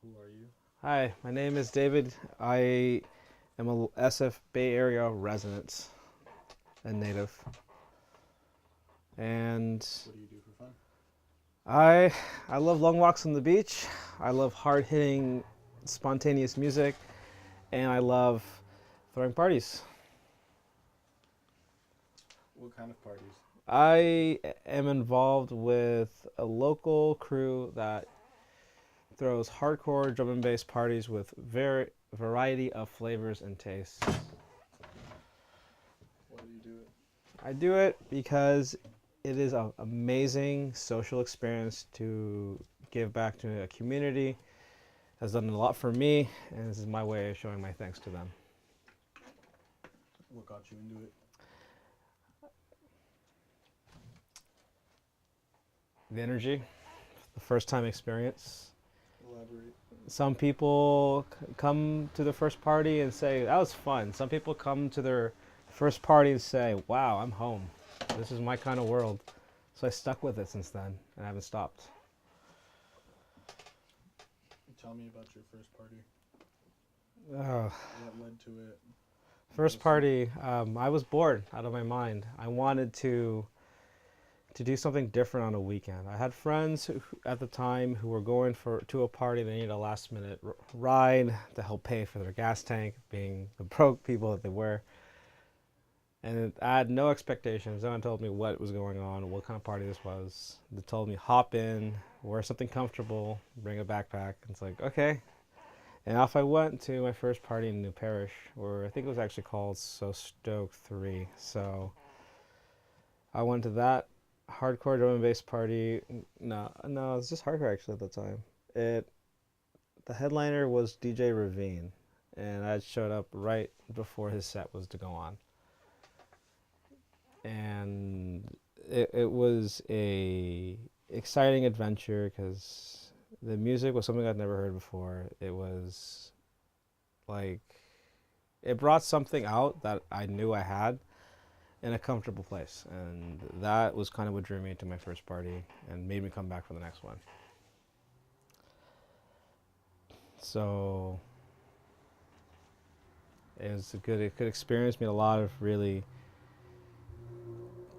Who are you? Hi, my name is David. I am a SF Bay Area resident and native. And What do you do for fun? I I love long walks on the beach. I love hard-hitting spontaneous music and I love throwing parties. What kind of parties? I am involved with a local crew that throws hardcore drum and bass parties with very variety of flavors and tastes. Why do you do it? I do it because it is an amazing social experience to give back to a community. Has done a lot for me, and this is my way of showing my thanks to them. What got you into it? The energy, the first time experience. Elaborate. Some people come to the first party and say, that was fun. Some people come to their first party and say, wow, I'm home. This is my kind of world. So I stuck with it since then, and I haven't stopped. Tell me about your first party. Uh, What led to it? First party, I was bored out of my mind. I wanted to do something different on a weekend. I had friends at the time who were going to a party. They needed a last minute ride to help pay for their gas tank, being the broke people that they were. And I had no expectations. No one told me what was going on, what kind of party this was. They told me hop in, wear something comfortable, bring a backpack. It's like, okay. And off I went to my first party in New Parish, where I think it was actually called So Stoked 3. So I went to that hardcore drum and bass party. No, it was just hardcore actually at the time. It The headliner was DJ Ravine, and I showed up right before his set was to go on, and it was a exciting adventure because the music was something I'd never heard before. It was like it brought something out that I knew I had in a comfortable place, and that was kind of what drew me to my first party and made me come back for the next one. So it was a good experience. Made a lot of really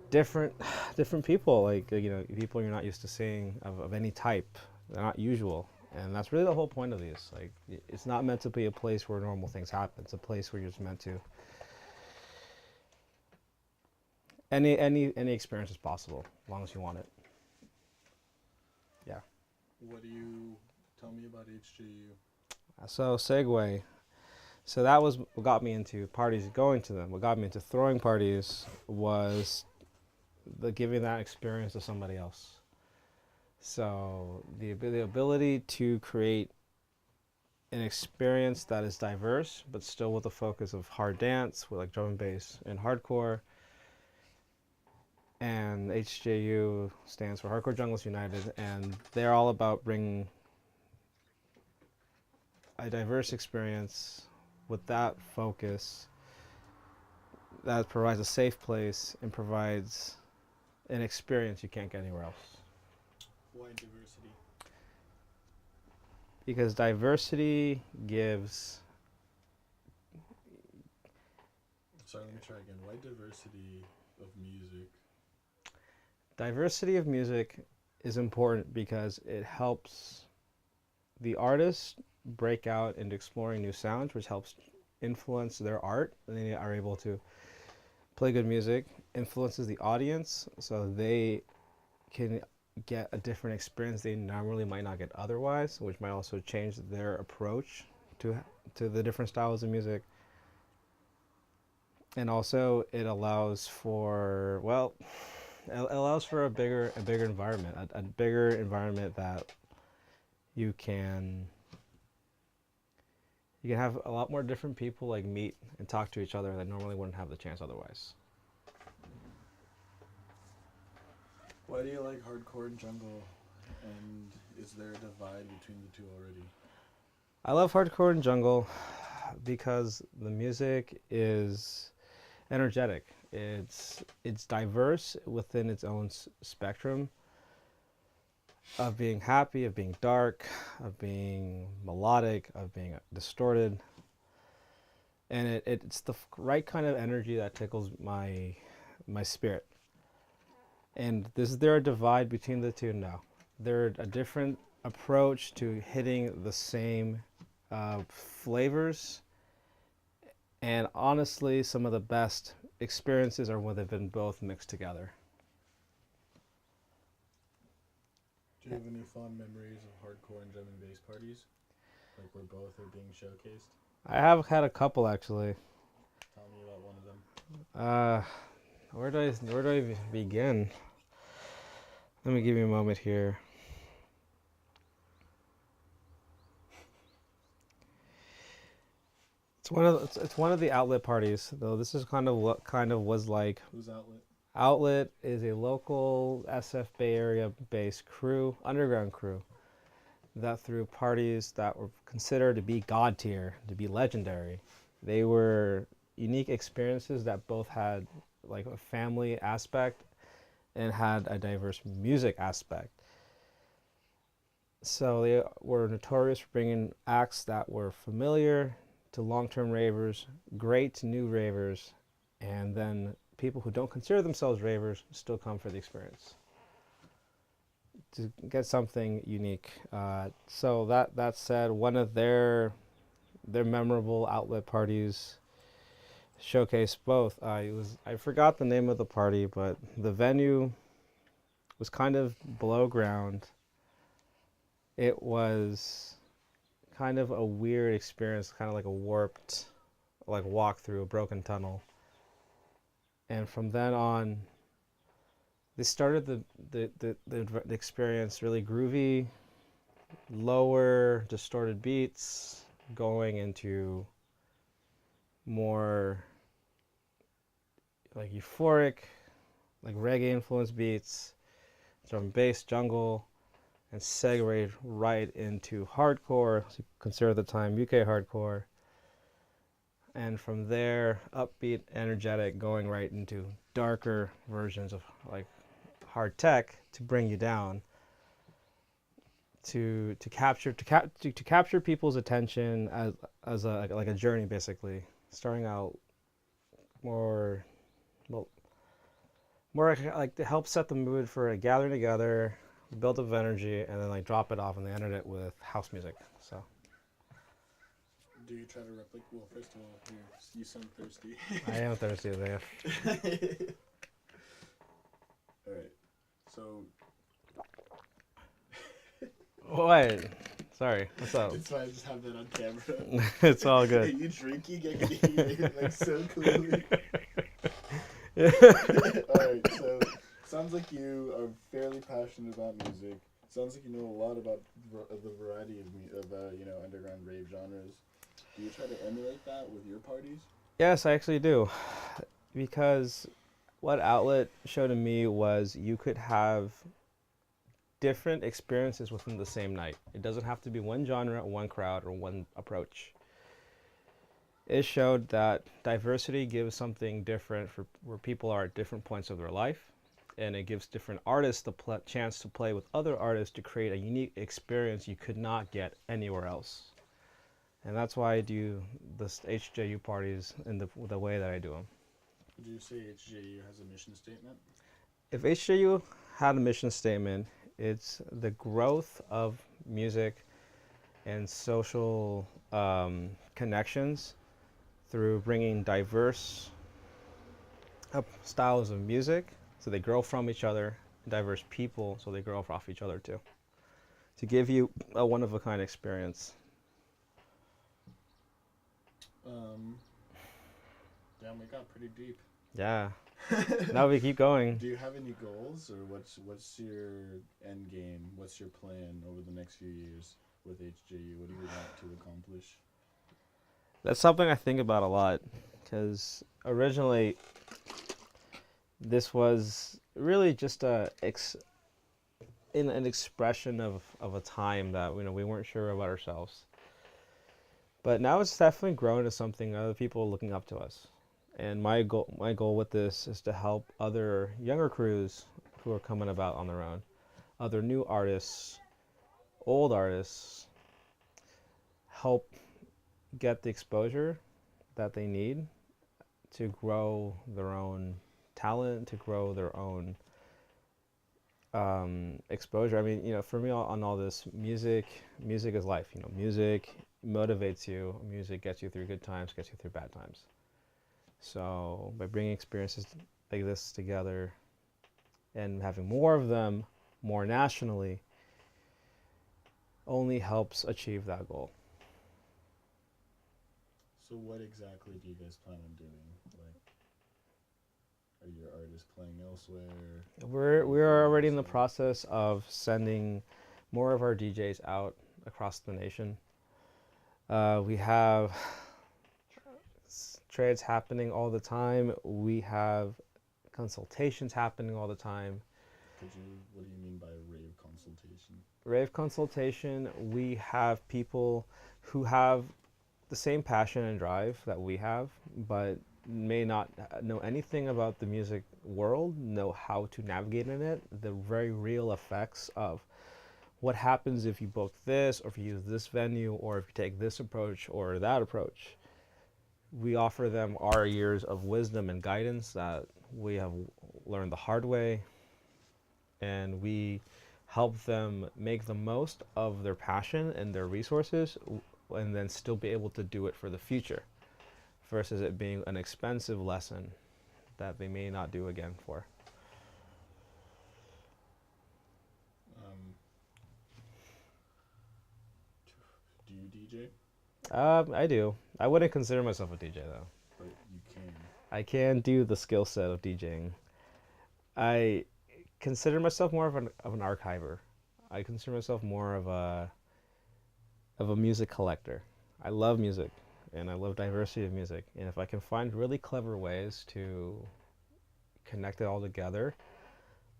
different different people, like people you're not used to seeing of any type. They're not usual, and that's really the whole point of these. Like, it's not meant to be a place where normal things happen. It's a place where you're just meant to any experience is possible as long as you want it. Yeah. What do you tell me about HJU? So segue. So that was what got me into parties, going to them. What got me into throwing parties was the giving that experience to somebody else. So the ability to create an experience that is diverse, but still with a focus of hard dance, with like drum and bass and hardcore. And HJU stands for Hardcore Junglist United, and they're all about bringing a diverse experience with that focus that provides a safe place and provides an experience you can't get anywhere else. Why diversity? Because diversity gives Sorry, let me try again. Why diversity of music? diversity of music is important because it helps the artist break out into exploring new sounds, which helps influence their art, and they are able to play good music, influences the audience so they can get a different experience they normally might not get otherwise, which might also change their approach to the different styles of music. And also it allows for, well, it allows for a bigger environment, a bigger environment that you can you can have a lot more different people like meet and talk to each other that normally wouldn't have the chance otherwise. Why do you like hardcore and jungle? And is there a divide between the two already? I love hardcore and jungle because the music is energetic. It's diverse within its own spectrum, of being happy, of being dark, of being melodic, of being distorted. And it's the right kind of energy that tickles my spirit. And is there a divide between the two? No. They're a different approach to hitting the same flavors. And honestly, some of the best experiences are when they've been both mixed together. Do you have any fond memories of hardcore and drum and bass parties? Like where both are being showcased? I have had a couple actually. Tell me about one of them. Where do I begin? Let me give you a moment here. It's one of the outlet parties, though. This is kind of what kind of was like. Who's Outlet? Outlet is a local SF Bay Area based crew, underground crew, that threw parties that were considered to be god tier, to be legendary. They were unique experiences that both had like a family aspect and had a diverse music aspect. So they were notorious for bringing acts that were familiar to long-term ravers, great to new ravers, and then people who don't consider themselves ravers still come for the experience to get something unique. So that said, one of their memorable outlet parties showcased both. I forgot the name of the party, but the venue was kind of below ground. It was kind of a weird experience, kind of like a warped, like walk through a broken tunnel. And from then on, they started the experience really groovy, lower, distorted beats, going into more like euphoric, like reggae influenced beats, drum bass, jungle, and segued right into hardcore, so consider the time UK hardcore. And from there, upbeat, energetic, going right into darker versions of like hard tech to bring you down, to capture people's attention as a like a journey, basically, starting out more like to help set the mood for a gathering together, build up energy, and then like drop it off, and they ended it with house music. So. Do you try to replicate? Well, first of all, you sound thirsty. I am thirsty, man. All right, so. What? Sorry, what's up? It's fine. I just have that on camera. It's all good. Hey, you drinking? I can hear it like so clearly. All right, so sounds like you are fairly passionate about music. Sounds like you know a lot about the variety of underground rave genres. Do you try to emulate that with your parties? Yes, I actually do. Because what Outlet showed to me was you could have different experiences within the same night. It doesn't have to be one genre, one crowd, or one approach. It showed that diversity gives something different for where people are at different points of their life. And it gives different artists the chance to play with other artists to create a unique experience you could not get anywhere else. And that's why I do the HJU parties in the way that I do them. Would you say HJU has a mission statement? If HJU had a mission statement, it's the growth of music and social connections through bringing diverse styles of music, so they grow from each other, diverse people, so they grow off each other too, to give you a one-of-a-kind experience. Damn, we got pretty deep. Yeah. Now we keep going. Do you have any goals, or what's your end game? What's your plan over the next few years with HJU? What do you want to accomplish? That's something I think about a lot, because originally this was really just an expression of a time that we weren't sure about ourselves. But now it's definitely grown to something other people are looking up to us. And my goal with this is to help other younger crews who are coming about on their own other new artists, old artists, help get the exposure that they need to grow their own talent, to grow their own exposure. I mean, for me on all this, music is life. Music motivates you. Music gets you through good times, gets you through bad times. So by bringing experiences like this together and having more of them, more nationally, only helps achieve that goal. So what exactly do you guys plan on doing? Like, are your artists playing elsewhere? We're already in the process of sending more of our DJs out across the nation. We have trades happening all the time. We have consultations happening all the time. What do you mean by rave consultation? Rave consultation, we have people who have the same passion and drive that we have, but may not know anything about the music world, know how to navigate in it, the very real effects of what happens if you book this, or if you use this venue, or if you take this approach or that approach. We offer them our years of wisdom and guidance that we have learned the hard way, and we help them make the most of their passion and their resources, and then still be able to do it for the future, versus it being an expensive lesson that they may not do again for. Do you DJ? I do. I wouldn't consider myself a DJ though. But you can. I can do the skill set of DJing. I consider myself more of an archiver. I consider myself more of a music collector. I love music and I love diversity of music. And if I can find really clever ways to connect it all together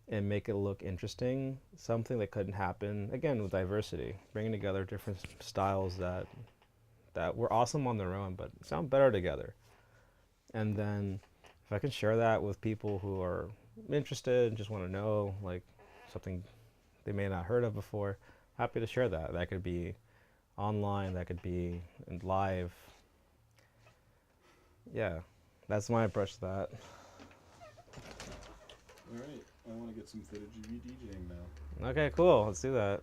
and make it look interesting, something that couldn't happen again with diversity, bringing together different styles that were awesome on their own but sound better together. And then if I can share that with people who are interested and just want to know like something they may not heard of before, happy to share that. That could be online, that could be in live. Yeah, that's my approach to that. All right, I want to get some footage of you DJing now. Okay, cool. Let's do that.